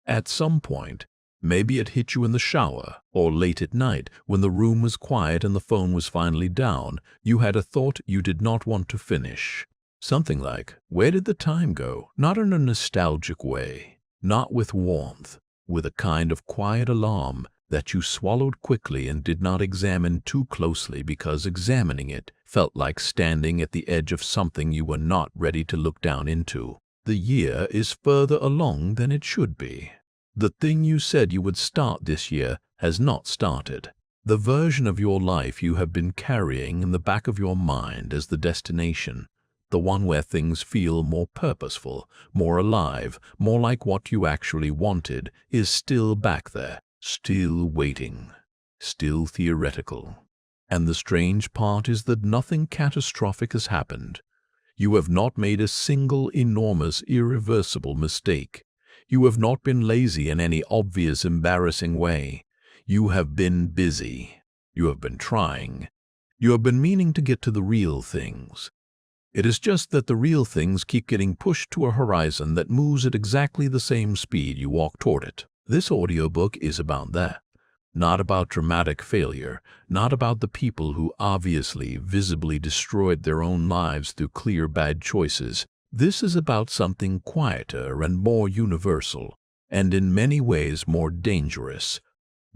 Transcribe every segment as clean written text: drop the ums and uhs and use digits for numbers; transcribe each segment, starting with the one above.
At some point, maybe it hit you in the shower or late at night when the room was quiet and the phone was finally down, you had a thought you did not want to finish. Something like, where did the time go? Not in a nostalgic way, not with warmth, with a kind of quiet alarm that you swallowed quickly and did not examine too closely because examining it felt like standing at the edge of something you were not ready to look down into. The year is further along than it should be. The thing you said you would start this year has not started. The version of your life you have been carrying in the back of your mind as the destination, the one where things feel more purposeful, more alive, more like what you actually wanted, is still back there, still waiting, still theoretical. And the strange part is that nothing catastrophic has happened. You have not made a single enormous, irreversible mistake. You have not been lazy in any obvious, embarrassing way. You have been busy. You have been trying. You have been meaning to get to the real things. It is just that the real things keep getting pushed to a horizon that moves at exactly the same speed you walk toward it. This audiobook is about that. Not about dramatic failure, not about the people who obviously, visibly destroyed their own lives through clear bad choices. This is about something quieter and more universal, and in many ways more dangerous,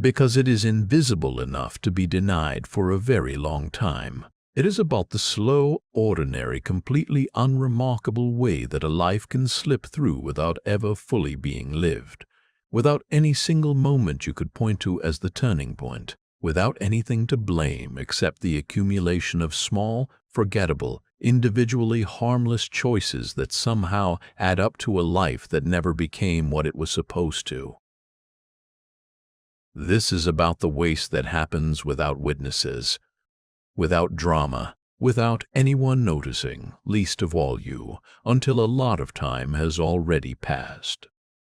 because it is invisible enough to be denied for a very long time. It is about the slow, ordinary, completely unremarkable way that a life can slip through without ever fully being lived, without any single moment you could point to as the turning point, without anything to blame except the accumulation of small, forgettable, individually harmless choices that somehow add up to a life that never became what it was supposed to. This is about the waste that happens without witnesses, without drama, without anyone noticing, least of all you, until a lot of time has already passed.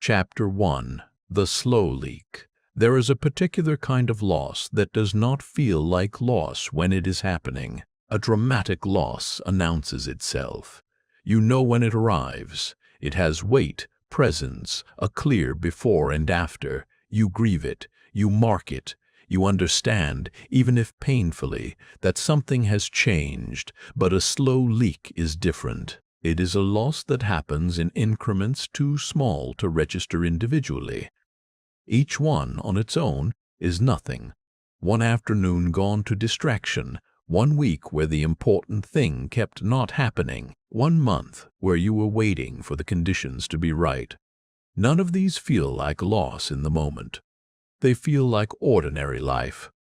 Chapter 1. The Slow Leak. There is a particular kind of loss that does not feel like loss when it is happening. A dramatic loss announces itself. You know when it arrives. It has weight, presence, a clear before and after. You grieve it. You mark it. You understand, even if painfully, that something has changed, but a slow leak is different. It is a loss that happens in increments too small to register individually. Each one on its own is nothing. One afternoon gone to distraction, 1 week where the important thing kept not happening, 1 month where you were waiting for the conditions to be right. None of these feel like loss in the moment. They feel like ordinary life.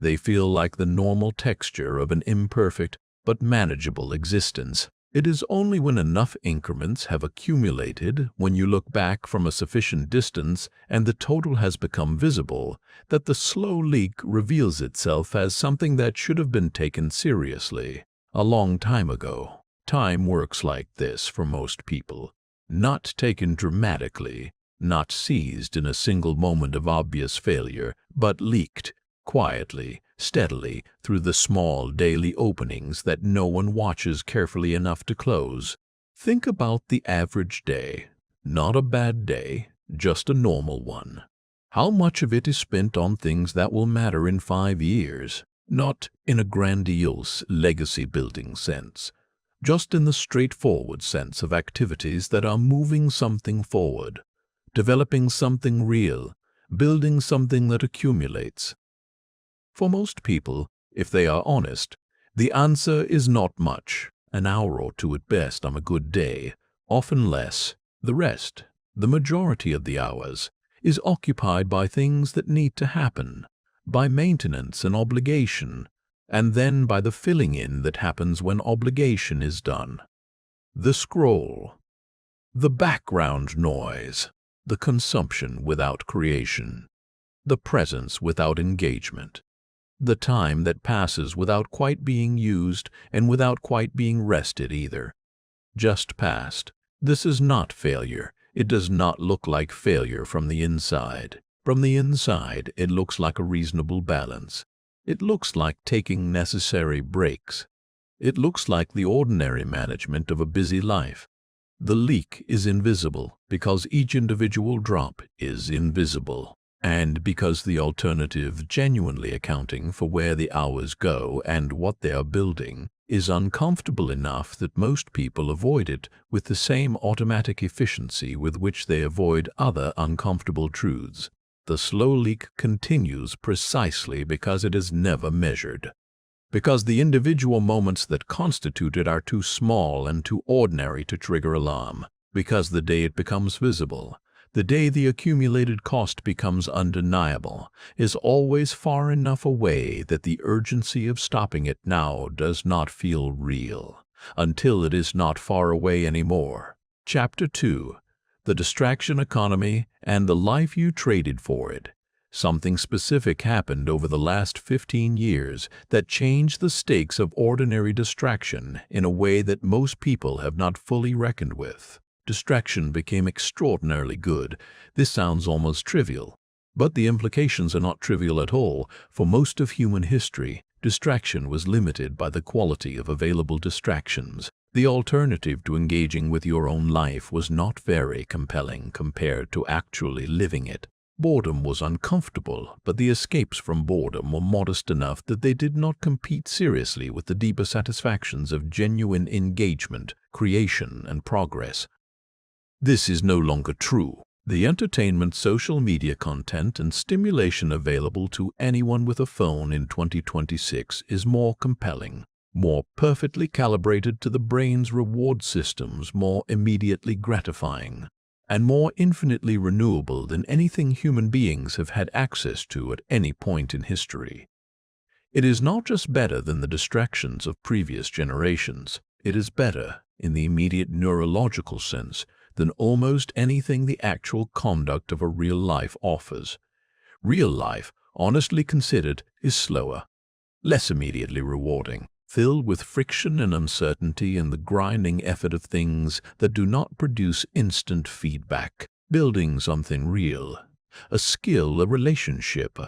They feel like the normal texture of an imperfect but manageable existence. It is only when enough increments have accumulated, when you look back from a sufficient distance and the total has become visible, that the slow leak reveals itself as something that should have been taken seriously a long time ago. Time works like this for most people, not taken dramatically, not seized in a single moment of obvious failure, but leaked quietly, steadily, through the small daily openings that no one watches carefully enough to close. Think about the average day. Not a bad day, just a normal one. How much of it is spent on things that will matter in 5 years? Not in a grandiose, legacy-building sense, just in the straightforward sense of activities that are moving something forward, developing something real, building something that accumulates. For most people, if they are honest, the answer is not much. An hour or two at best on a good day, often less. The rest, the majority of the hours, is occupied by things that need to happen, by maintenance and obligation, and then by the filling in that happens when obligation is done. The scroll, the background noise, the consumption without creation, the presence without engagement. The time that passes without quite being used and without quite being rested either. Just passed. This is not failure. It does not look like failure from the inside. From the inside, it looks like a reasonable balance. It looks like taking necessary breaks. It looks like the ordinary management of a busy life. The leak is invisible because each individual drop is invisible, and because the alternative, genuinely accounting for where the hours go and what they are building, is uncomfortable enough that most people avoid it with the same automatic efficiency with which they avoid other uncomfortable truths. The slow leak continues precisely because it is never measured. Because the individual moments that constitute it are too small and too ordinary to trigger alarm. Because the day it becomes visible, the day the accumulated cost becomes undeniable, is always far enough away that the urgency of stopping it now does not feel real, until it is not far away anymore. Chapter 2. The Distraction Economy and the Life You Traded for It. Something specific happened over the last 15 years that changed the stakes of ordinary distraction in a way that most people have not fully reckoned with. Distraction became extraordinarily good. This sounds almost trivial, but the implications are not trivial at all. For most of human history, distraction was limited by the quality of available distractions. The alternative to engaging with your own life was not very compelling compared to actually living it. Boredom was uncomfortable, but the escapes from boredom were modest enough that they did not compete seriously with the deeper satisfactions of genuine engagement, creation, and progress. This is no longer true. The entertainment, social media content, and stimulation available to anyone with a phone in 2026 is more compelling, more perfectly calibrated to the brain's reward systems, more immediately gratifying, and more infinitely renewable than anything human beings have had access to at any point in history. It is not just better than the distractions of previous generations. It is better, in the immediate neurological sense, than almost anything the actual conduct of a real life offers. Real life, honestly considered, is slower, less immediately rewarding, filled with friction and uncertainty and the grinding effort of things that do not produce instant feedback. Building something real, a skill, a relationship,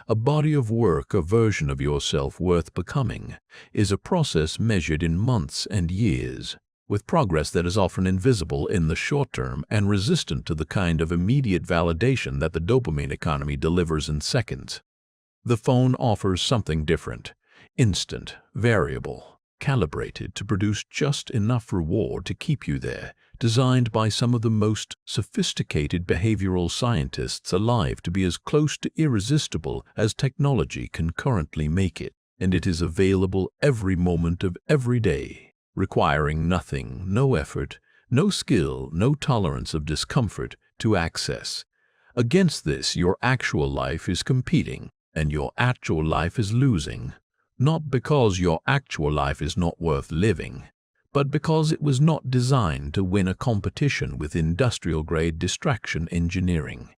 a body of work, a version of yourself worth becoming, is a process measured in months and years, with progress that is often invisible in the short term and resistant to the kind of immediate validation that the dopamine economy delivers in seconds. The phone offers something different. Instant, variable, calibrated to produce just enough reward to keep you there, designed by some of the most sophisticated behavioral scientists alive to be as close to irresistible as technology can currently make it, and it is available every moment of every day, requiring nothing, no effort, no skill, no tolerance of discomfort to access. Against this, your actual life is competing, and your actual life is losing. Not because your actual life is not worth living, but because it was not designed to win a competition with industrial-grade distraction engineering.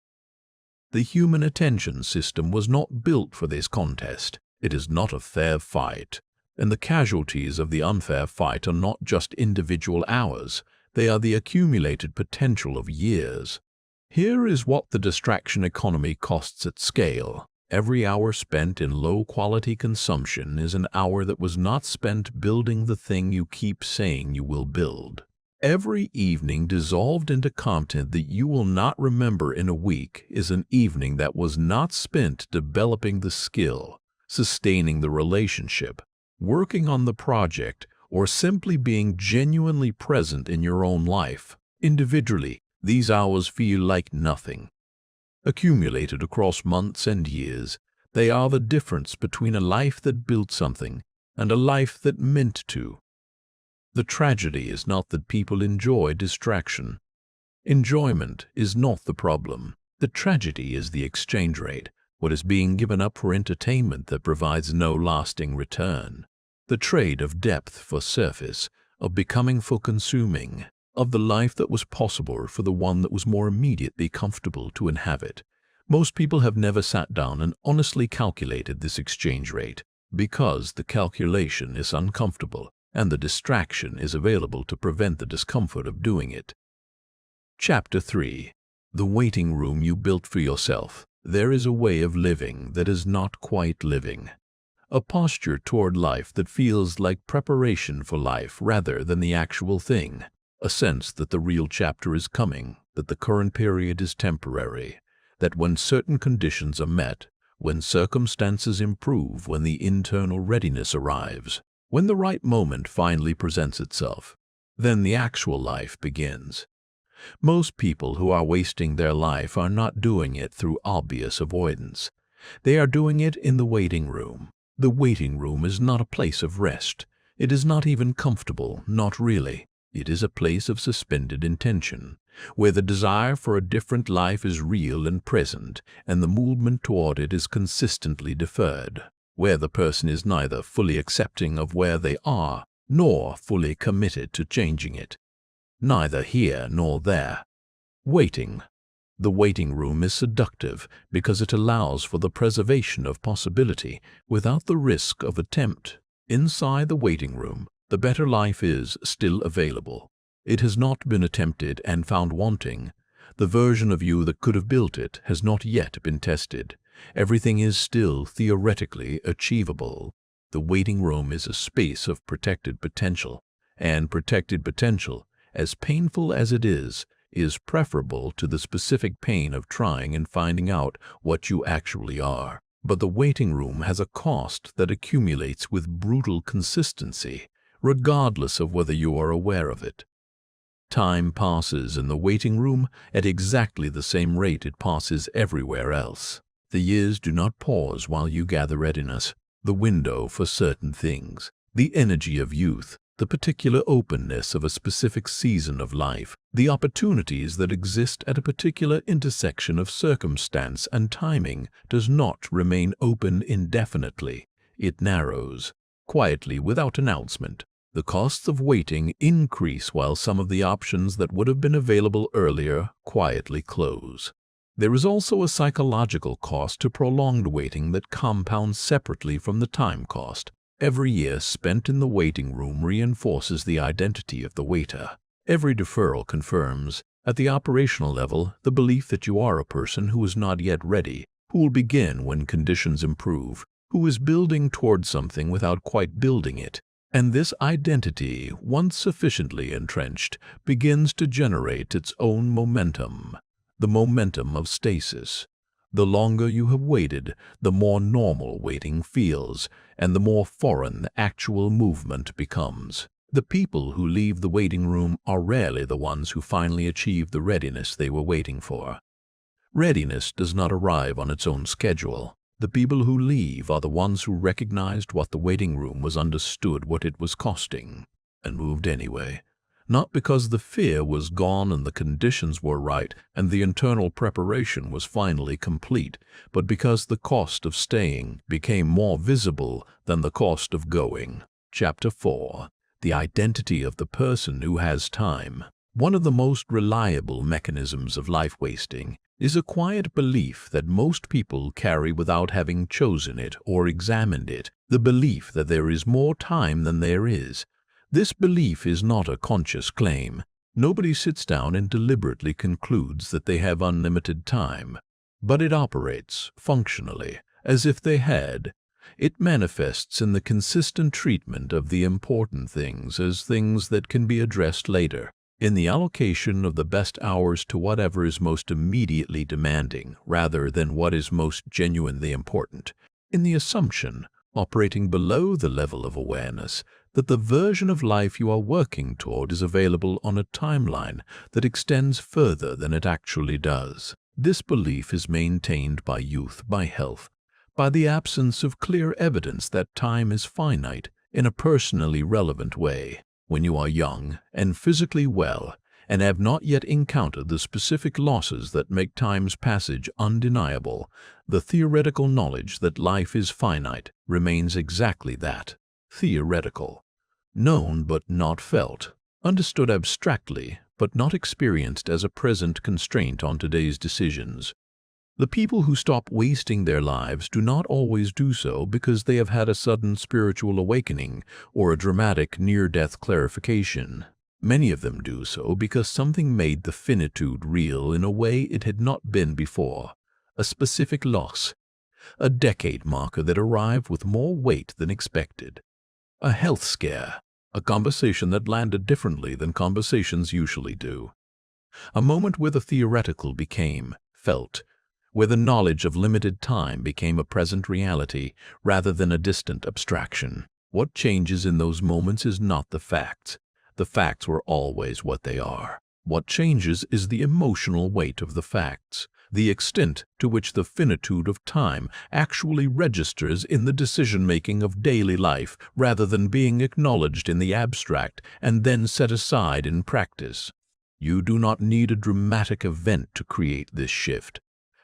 The human attention system was not built for this contest. It is not a fair fight, and the casualties of the unfair fight are not just individual hours, they are the accumulated potential of years. Here is what the distraction economy costs at scale. Every hour spent in low-quality consumption is an hour that was not spent building the thing you keep saying you will build. Every evening dissolved into content that you will not remember in a week is an evening that was not spent developing the skill, sustaining the relationship, working on the project, or simply being genuinely present in your own life. Individually, these hours feel like nothing. Accumulated across months and years, they are the difference between a life that built something and a life that meant to. The tragedy is not that people enjoy distraction. Enjoyment is not the problem. The tragedy is the exchange rate, what is being given up for entertainment that provides no lasting return. The trade of depth for surface, of becoming for consuming, of the life that was possible for the one that was more immediately comfortable to inhabit. Most people have never sat down and honestly calculated this exchange rate, because the calculation is uncomfortable and the distraction is available to prevent the discomfort of doing it. Chapter 3. The waiting room you built for yourself. There is a way of living that is not quite living. A posture toward life that feels like preparation for life rather than the actual thing. a sense that the real chapter is coming, that the current period is temporary, that when certain conditions are met, when circumstances improve, when the internal readiness arrives, when the right moment finally presents itself, then the actual life begins. Most people who are wasting their life are not doing it through obvious avoidance. They are doing it in the waiting room. The waiting room is not a place of rest. It is not even comfortable, not really. It is a place of suspended intention, where the desire for a different life is real and present, and the movement toward it is consistently deferred, where the person is neither fully accepting of where they are, nor fully committed to changing it. Neither here nor there. Waiting. The waiting room is seductive because it allows for the preservation of possibility without the risk of attempt. Inside the waiting room, the better life is still available. It has not been attempted and found wanting. The version of you that could have built it has not yet been tested. Everything is still theoretically achievable. The waiting room is a space of protected potential, and protected potential, as painful as it is preferable to the specific pain of trying and finding out what you actually are. But the waiting room has a cost that accumulates with brutal consistency, regardless of whether you are aware of it. Time passes in the waiting room at exactly the same rate it passes everywhere else. The years do not pause while you gather readiness, the window for certain things, the energy of youth, the particular openness of a specific season of life, the opportunities that exist at a particular intersection of circumstance and timing does not remain open indefinitely. It narrows, quietly without announcement. The costs of waiting increase while some of the options that would have been available earlier quietly close. There is also a psychological cost to prolonged waiting that compounds separately from the time cost. Every year spent in the waiting room reinforces the identity of the waiter. Every deferral confirms, at the operational level, the belief that you are a person who is not yet ready, who will begin when conditions improve, who is building toward something without quite building it. And this identity, once sufficiently entrenched, begins to generate its own momentum, the momentum of stasis. The longer you have waited, the more normal waiting feels, and the more foreign the actual movement becomes. The people who leave the waiting room are rarely the ones who finally achieve the readiness they were waiting for. Readiness does not arrive on its own schedule. The people who leave are the ones who recognized what the waiting room was, understood what it was costing, and moved anyway. Not because the fear was gone and the conditions were right and the internal preparation was finally complete, but because the cost of staying became more visible than the cost of going. Chapter 4. The identity of the person who has time. One of the most reliable mechanisms of life wasting is a quiet belief that most people carry without having chosen it or examined it, the belief that there is more time than there is. This belief is not a conscious claim. Nobody sits down and deliberately concludes that they have unlimited time, but it operates, functionally, as if they had. It manifests in the consistent treatment of the important things as things that can be addressed later, in the allocation of the best hours to whatever is most immediately demanding rather than what is most genuinely important, in the assumption, operating below the level of awareness, that the version of life you are working toward is available on a timeline that extends further than it actually does. This belief is maintained by youth, by health, by the absence of clear evidence that time is finite in a personally relevant way. When you are young and physically well and have not yet encountered the specific losses that make time's passage undeniable, the theoretical knowledge that life is finite remains exactly that, theoretical. Known but not felt, understood abstractly but not experienced as a present constraint on today's decisions. The people who stop wasting their lives do not always do so because they have had a sudden spiritual awakening or a dramatic near-death clarification. Many of them do so because something made the finitude real in a way it had not been before. A specific loss, a decade marker that arrived with more weight than expected, a health scare, A conversation that landed differently than conversations usually do. A moment where the theoretical became felt, where the knowledge of limited time became a present reality rather than a distant abstraction. What changes in those moments is not the facts. The facts were always what they are. What changes is the emotional weight of the facts, the extent to which the finitude of time actually registers in the decision-making of daily life rather than being acknowledged in the abstract and then set aside in practice. You do not need a dramatic event to create this shift,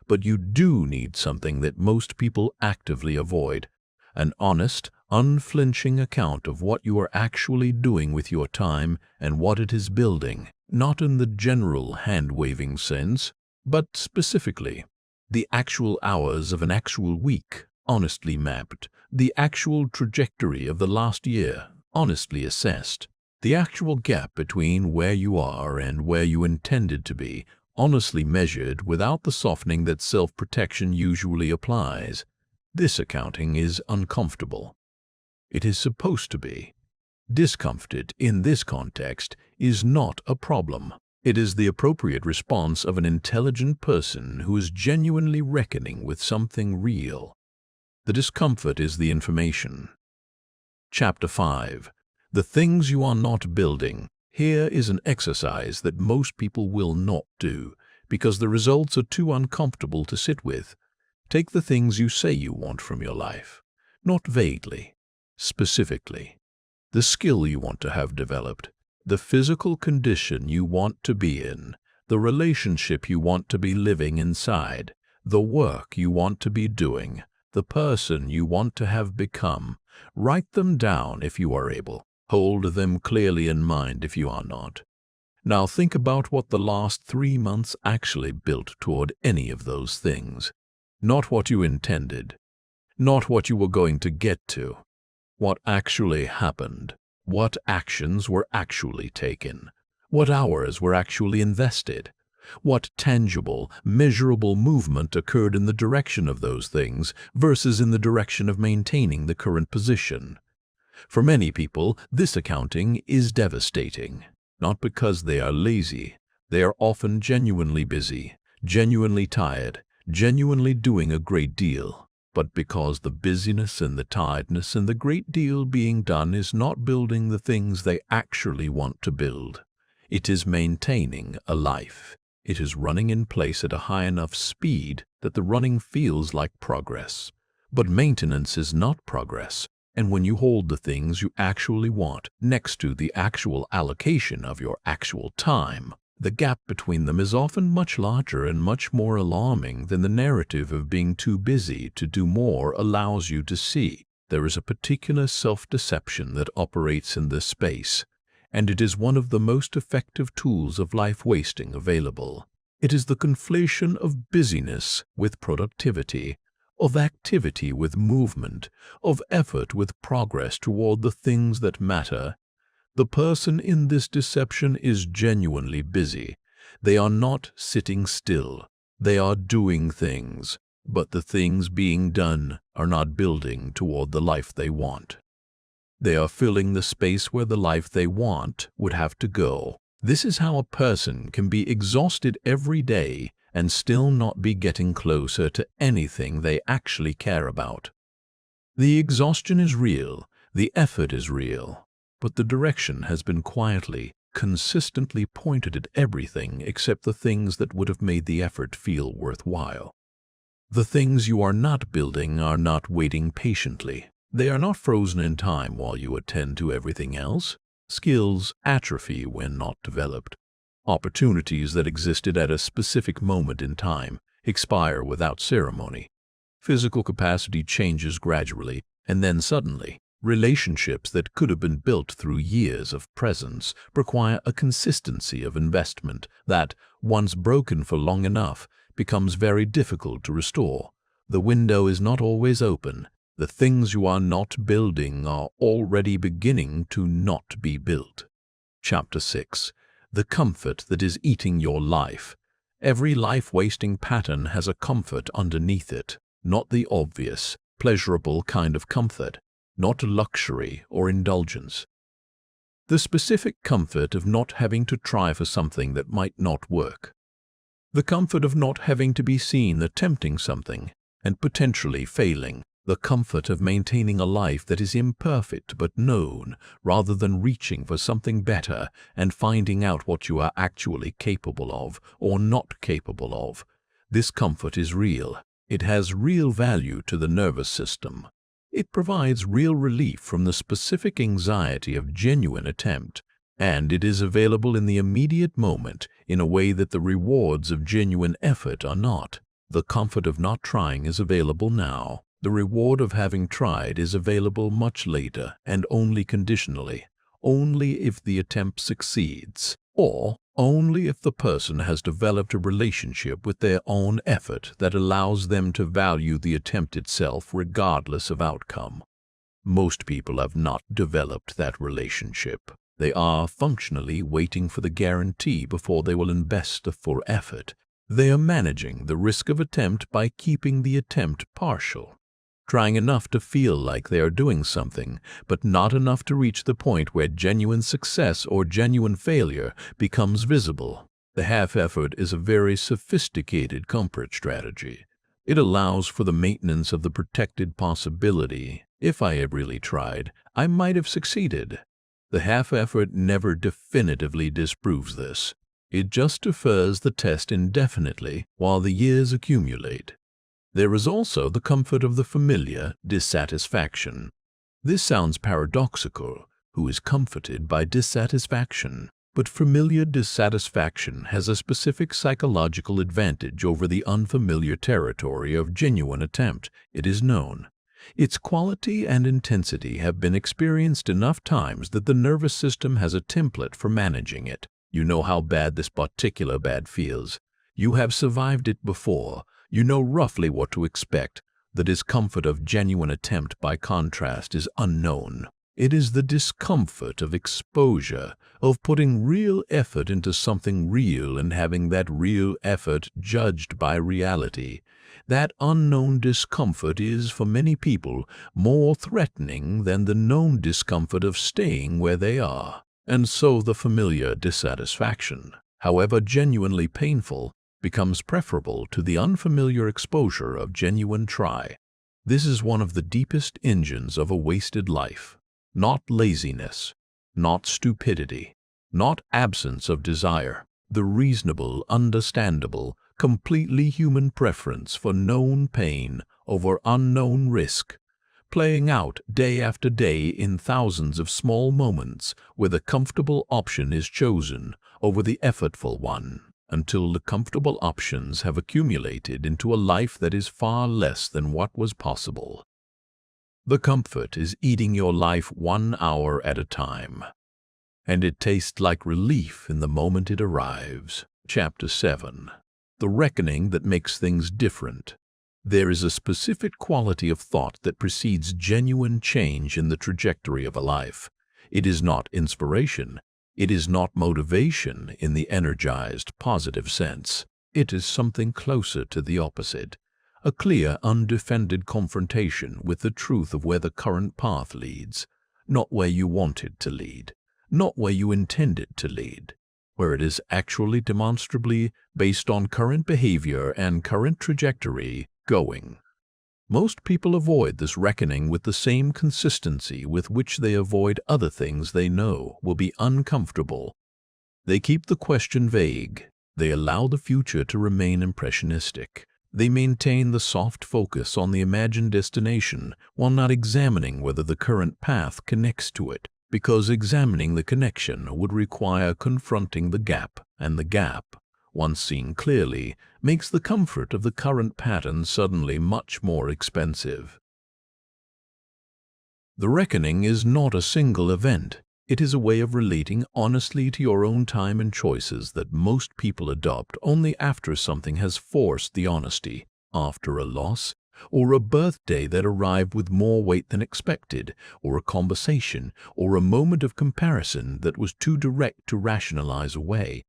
but you do need something that most people actively avoid: an honest, unflinching account of what you are actually doing with your time and what it is building, not in the general hand-waving sense, but specifically. The actual hours of an actual week, honestly mapped, the actual trajectory of the last year, honestly assessed, the actual gap between where you are and where you intended to be, honestly measured without the softening that self-protection usually applies. This accounting is uncomfortable. It is supposed to be. Discomfort in this context is not a problem. It is the appropriate response of an intelligent person who is genuinely reckoning with something real. The discomfort is the information. Chapter 5. The things you are not building. Here is an exercise that most people will not do because the results are too uncomfortable to sit with. Take the things you say you want from your life, not vaguely, specifically. The skill you want to have developed, the physical condition you want to be in, the relationship you want to be living inside, the work you want to be doing, the person you want to have become. Write them down if you are able. Hold them clearly in mind if you are not. Now think about what the last 3 months actually built toward any of those things. Not what you intended, not what you were going to get to. What actually happened, what actions were actually taken, what hours were actually invested, what tangible, measurable movement occurred in the direction of those things versus in the direction of maintaining the current position. For many people, this accounting is devastating, not because they are lazy. They are often genuinely busy, genuinely tired, genuinely doing a great deal, but because the busyness and the tiredness and the great deal being done is not building the things they actually want to build. It is maintaining a life. It is running in place at a high enough speed that the running feels like progress. But maintenance is not progress. And when you hold the things you actually want next to the actual allocation of your actual time, the gap between them is often much larger and much more alarming than the narrative of being too busy to do more allows you to see. There is a particular self-deception that operates in this space, and it is one of the most effective tools of life wasting available. It is the conflation of busyness with productivity, of activity with movement, of effort with progress toward the things that matter. The person in this deception is genuinely busy. They are not sitting still. They are doing things, but the things being done are not building toward the life they want. They are filling the space where the life they want would have to go. This is how a person can be exhausted every day and still not be getting closer to anything they actually care about. The exhaustion is real, the effort is real, but the direction has been quietly, consistently pointed at everything except the things that would have made the effort feel worthwhile. The things you are not building are not waiting patiently. They are not frozen in time while you attend to everything else. Skills atrophy when not developed. Opportunities that existed at a specific moment in time expire without ceremony. Physical capacity changes gradually, and then suddenly, relationships that could have been built through years of presence require a consistency of investment that, once broken for long enough, becomes very difficult to restore. The window is not always open. The things you are not building are already beginning to not be built. Chapter 6. The comfort that is eating your life. Every life-wasting pattern has a comfort underneath it, not the obvious, pleasurable kind of comfort, not luxury or indulgence. The specific comfort of not having to try for something that might not work. The comfort of not having to be seen attempting something and potentially failing. The comfort of maintaining a life that is imperfect but known, rather than reaching for something better and finding out what you are actually capable of or not capable of. This comfort is real. It has real value to the nervous system. It provides real relief from the specific anxiety of genuine attempt, and it is available in the immediate moment in a way that the rewards of genuine effort are not. The comfort of not trying is available now. The reward of having tried is available much later and only conditionally, only if the attempt succeeds, or only if the person has developed a relationship with their own effort that allows them to value the attempt itself regardless of outcome. Most people have not developed that relationship. They are functionally waiting for the guarantee before they will invest the full effort. They are managing the risk of attempt by keeping the attempt partial, trying enough to feel like they are doing something, but not enough to reach the point where genuine success or genuine failure becomes visible. The half-effort is a very sophisticated comfort strategy. It allows for the maintenance of the protected possibility, if I had really tried, I might have succeeded. The half-effort never definitively disproves this. It just defers the test indefinitely while the years accumulate. There is also the comfort of the familiar dissatisfaction. This sounds paradoxical. Who is comforted by dissatisfaction? But familiar dissatisfaction has a specific psychological advantage over the unfamiliar territory of genuine attempt. It is known. Its quality and intensity have been experienced enough times that the nervous system has a template for managing it. You know how bad this particular bad feels. You have survived it before. You know roughly what to expect. The discomfort of genuine attempt, by contrast, is unknown. It is the discomfort of exposure, of putting real effort into something real and having that real effort judged by reality. That unknown discomfort is, for many people, more threatening than the known discomfort of staying where they are. And so the familiar dissatisfaction, however genuinely painful, becomes preferable to the unfamiliar exposure of genuine try. This is one of the deepest engines of a wasted life. Not laziness, not stupidity, not absence of desire. The reasonable, understandable, completely human preference for known pain over unknown risk, playing out day after day in thousands of small moments where the comfortable option is chosen over the effortful one, until the comfortable options have accumulated into a life that is far less than what was possible. The comfort is eating your life 1 hour at a time, and it tastes like relief in the moment it arrives. Chapter 7. The reckoning that makes things different. There is a specific quality of thought that precedes genuine change in the trajectory of a life. It is not inspiration. It is not motivation in the energized, positive sense. It is something closer to the opposite. A clear, undefended confrontation with the truth of where the current path leads, not where you want it to lead, not where you intend it to lead, where it is actually demonstrably, based on current behavior and current trajectory, going. Most people avoid this reckoning with the same consistency with which they avoid other things they know will be uncomfortable. They keep the question vague. They allow the future to remain impressionistic. They maintain the soft focus on the imagined destination while not examining whether the current path connects to it, because examining the connection would require confronting the gap, and the gap, once seen clearly, makes the comfort of the current pattern suddenly much more expensive. The reckoning is not a single event. It is a way of relating honestly to your own time and choices that most people adopt only after something has forced the honesty, after a loss, or a birthday that arrived with more weight than expected, or a conversation, or a moment of comparison that was too direct to rationalize away.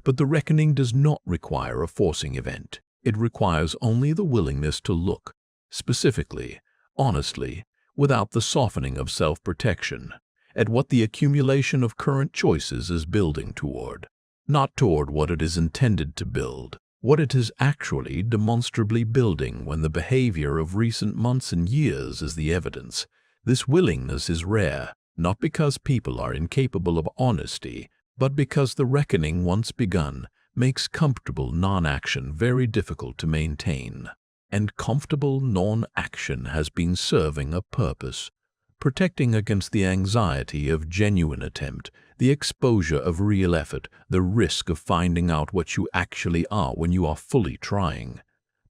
But the reckoning does not require a forcing event. It requires only the willingness to look, specifically, honestly, without the softening of self-protection, at what the accumulation of current choices is building toward, not toward what it is intended to build, what it is actually demonstrably building when the behavior of recent months and years is the evidence. This willingness is rare, not because people are incapable of honesty, but because the reckoning once begun makes comfortable non-action very difficult to maintain. And comfortable non-action has been serving a purpose, protecting against the anxiety of genuine attempt, the exposure of real effort, the risk of finding out what you actually are when you are fully trying.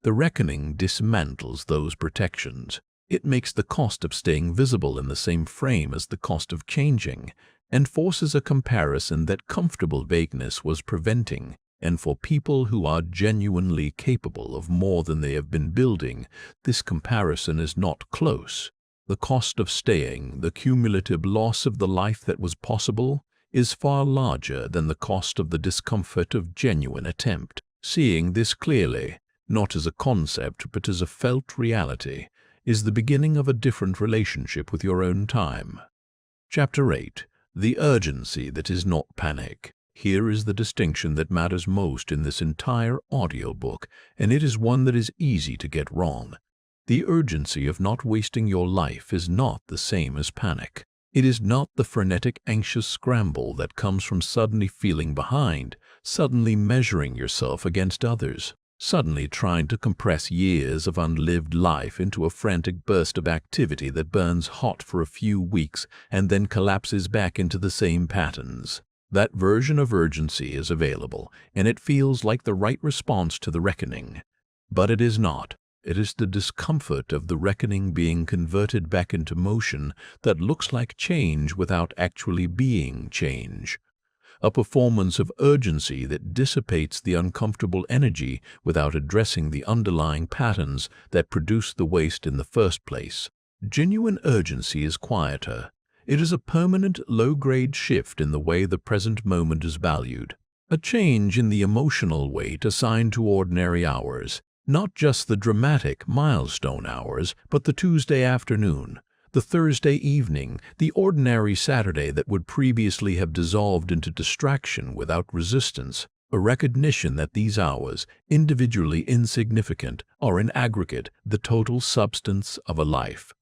The reckoning dismantles those protections. It makes the cost of staying visible in the same frame as the cost of changing, and forces a comparison that comfortable vagueness was preventing. And for people who are genuinely capable of more than they have been building, this comparison is not close. The cost of staying, the cumulative loss of the life that was possible, is far larger than the cost of the discomfort of genuine attempt. Seeing this clearly, not as a concept but as a felt reality, is the beginning of a different relationship with your own time. Chapter 8. The urgency that is not panic. Here is the distinction that matters most in this entire audiobook, and it is one that is easy to get wrong. The urgency of not wasting your life is not the same as panic. It is not the frenetic, anxious scramble that comes from suddenly feeling behind, suddenly measuring yourself against others, suddenly trying to compress years of unlived life into a frantic burst of activity that burns hot for a few weeks and then collapses back into the same patterns. That version of urgency is available, and it feels like the right response to the reckoning. But it is not. It is the discomfort of the reckoning being converted back into motion that looks like change without actually being change. A performance of urgency that dissipates the uncomfortable energy without addressing the underlying patterns that produce the waste in the first place. Genuine urgency is quieter. It is a permanent, low-grade shift in the way the present moment is valued. A change in the emotional weight assigned to ordinary hours. Not just the dramatic milestone hours, but the Tuesday afternoon, the Thursday evening, the ordinary Saturday that would previously have dissolved into distraction without resistance. A recognition that these hours, individually insignificant, are in aggregate the total substance of a life.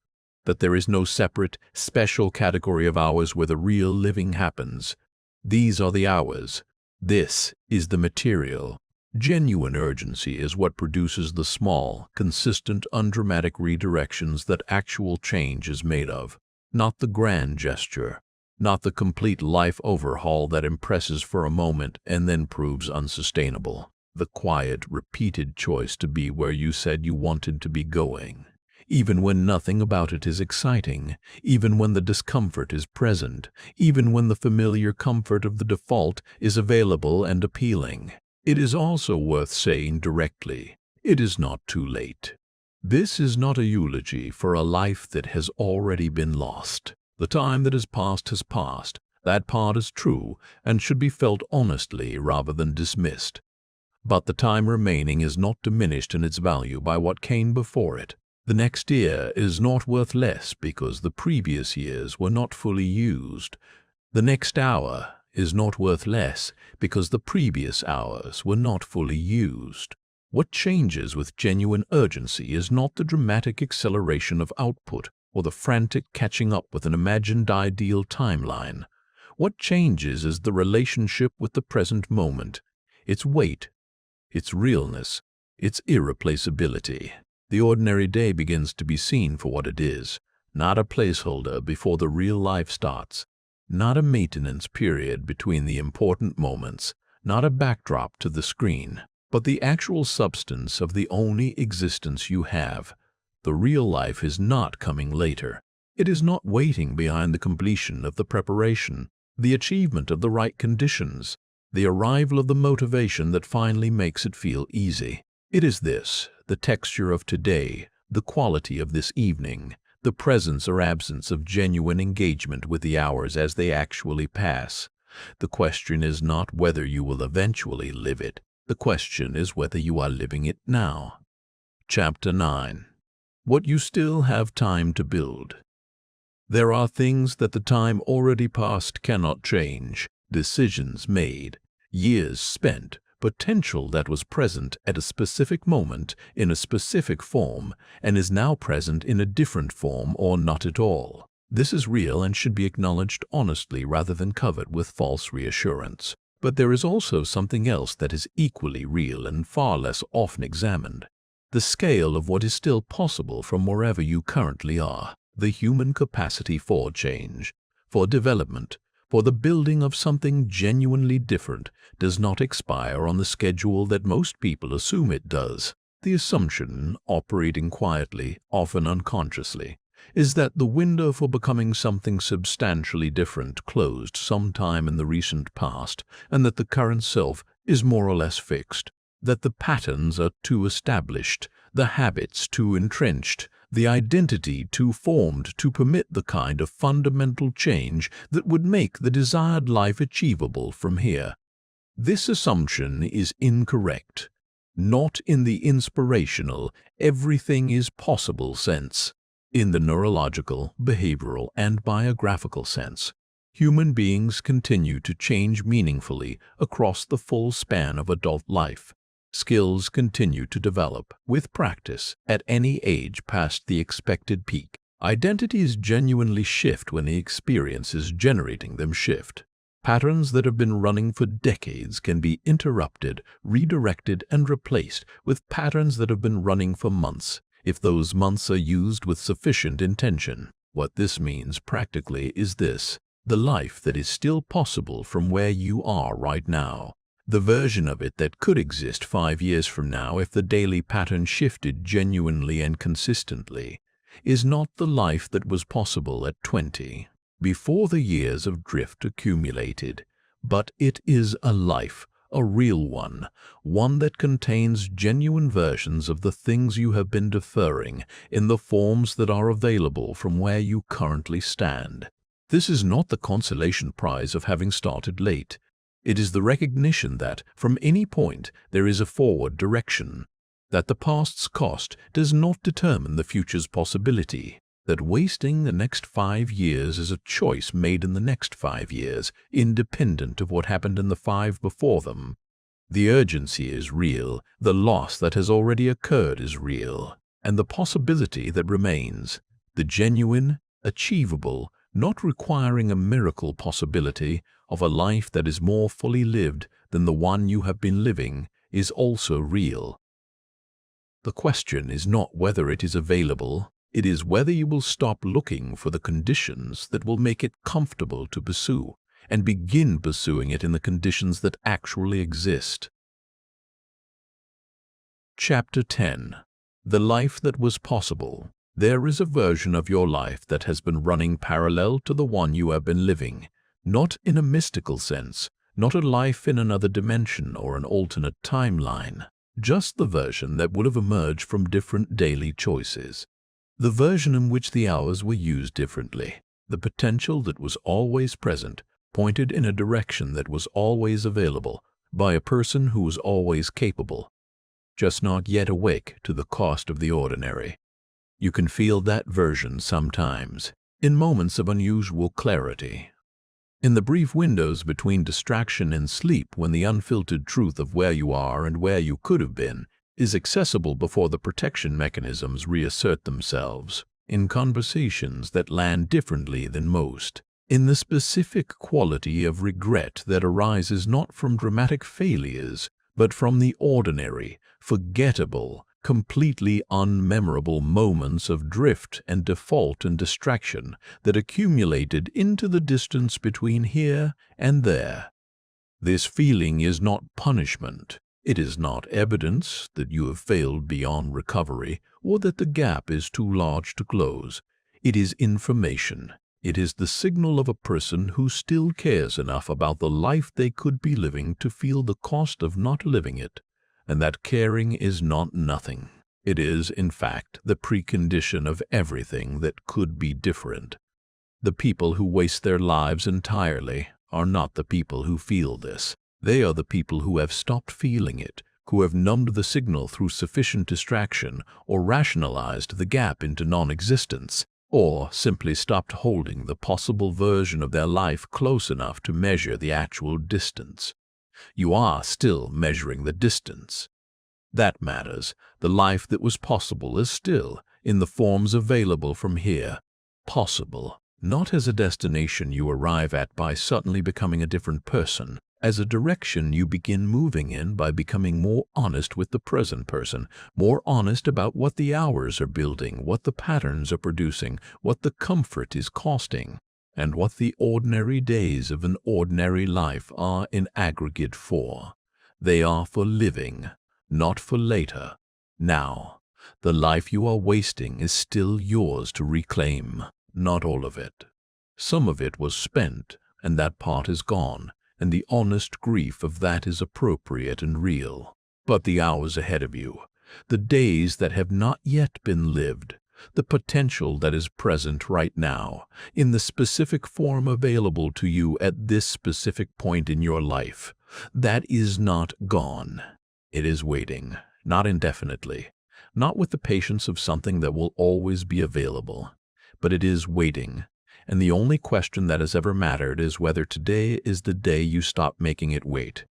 That there is no separate, special category of hours where the real living happens. These are the hours. This is the material. Genuine urgency is what produces the small, consistent, undramatic redirections that actual change is made of, not the grand gesture, not the complete life overhaul that impresses for a moment and then proves unsustainable. The quiet, repeated choice to be where you said you wanted to be going, even when nothing about it is exciting, even when the discomfort is present, even when the familiar comfort of the default is available and appealing. It is also worth saying directly, it is not too late. This is not a eulogy for a life that has already been lost. The time that has passed. That part is true and should be felt honestly rather than dismissed. But the time remaining is not diminished in its value by what came before it. The next year is not worth less because the previous years were not fully used. The next hour is not worth less because the previous hours were not fully used. What changes with genuine urgency is not the dramatic acceleration of output or the frantic catching up with an imagined ideal timeline. What changes is the relationship with the present moment, its weight, its realness, its irreplaceability. The ordinary day begins to be seen for what it is, not a placeholder before the real life starts. Not a maintenance period between the important moments, not a backdrop to the screen, but the actual substance of the only existence you have. The real life is not coming later. It is not waiting behind the completion of the preparation, the achievement of the right conditions, the arrival of the motivation that finally makes it feel easy. It is this, the texture of today, the quality of this evening, the presence or absence of genuine engagement with the hours as they actually pass. The question is not whether you will eventually live it. The question is whether you are living it now. Chapter 9. What you still have time to build. There are things that the time already past cannot change, decisions made, years spent, potential that was present at a specific moment in a specific form and is now present in a different form or not at all. This is real and should be acknowledged honestly rather than covered with false reassurance. But there is also something else that is equally real and far less often examined. The scale of what is still possible from wherever you currently are. The human capacity for change, for development, for the building of something genuinely different does not expire on the schedule that most people assume it does. The assumption, operating quietly, often unconsciously, is that the window for becoming something substantially different closed sometime in the recent past and that the current self is more or less fixed, that the patterns are too established, the habits too entrenched, the identity too formed to permit the kind of fundamental change that would make the desired life achievable from here. This assumption is incorrect, not in the inspirational, everything is possible sense. In the neurological, behavioral, and biographical sense, human beings continue to change meaningfully across the full span of adult life. Skills continue to develop, with practice, at any age past the expected peak. Identities genuinely shift when the experiences generating them shift. Patterns that have been running for decades can be interrupted, redirected, and replaced with patterns that have been running for months, if those months are used with sufficient intention. What this means practically is this: the life that is still possible from where you are right now. The version of it that could exist 5 years from now if the daily pattern shifted genuinely and consistently, is not the life that was possible at 20, before the years of drift accumulated, but it is a life, a real one, one that contains genuine versions of the things you have been deferring in the forms that are available from where you currently stand. This is not the consolation prize of having started late. It is the recognition that, from any point, there is a forward direction, that the past's cost does not determine the future's possibility, that wasting the next 5 years is a choice made in the next 5 years, independent of what happened in the 5 before them. The urgency is real, the loss that has already occurred is real, and the possibility that remains, the genuine, achievable, not requiring a miracle possibility of a life that is more fully lived than the one you have been living, is also real. The question is not whether it is available, it is whether you will stop looking for the conditions that will make it comfortable to pursue, and begin pursuing it in the conditions that actually exist. Chapter 10. The Life That Was Possible. There is a version of your life that has been running parallel to the one you have been living, not in a mystical sense, not a life in another dimension or an alternate timeline, just the version that would have emerged from different daily choices, the version in which the hours were used differently, the potential that was always present, pointed in a direction that was always available, by a person who was always capable, just not yet awake to the cost of the ordinary. You can feel that version sometimes, in moments of unusual clarity, in the brief windows between distraction and sleep when the unfiltered truth of where you are and where you could have been is accessible before the protection mechanisms reassert themselves, in conversations that land differently than most, in the specific quality of regret that arises not from dramatic failures, but from the ordinary, forgettable, completely unmemorable moments of drift and default and distraction that accumulated into the distance between here and there. This feeling is not punishment. It is not evidence that you have failed beyond recovery or that the gap is too large to close. It is information. It is the signal of a person who still cares enough about the life they could be living to feel the cost of not living it. And that caring is not nothing. It is, in fact, the precondition of everything that could be different. The people who waste their lives entirely are not the people who feel this. They are the people who have stopped feeling it, who have numbed the signal through sufficient distraction or rationalized the gap into non-existence, or simply stopped holding the possible version of their life close enough to measure the actual distance. You are still measuring the distance. That matters. The life that was possible is still, in the forms available from here, possible. Not as a destination you arrive at by suddenly becoming a different person, as a direction you begin moving in by becoming more honest with the present person, more honest about what the hours are building, what the patterns are producing, what the comfort is costing, and what the ordinary days of an ordinary life are in aggregate for. They are for living, not for later. Now, the life you are wasting is still yours to reclaim. Not all of it. Some of it was spent, and that part is gone, and the honest grief of that is appropriate and real. But the hours ahead of you, the days that have not yet been lived, the potential that is present right now, in the specific form available to you at this specific point in your life, that is not gone. It is waiting, not indefinitely, not with the patience of something that will always be available. But it is waiting, and the only question that has ever mattered is whether today is the day you stop making it wait.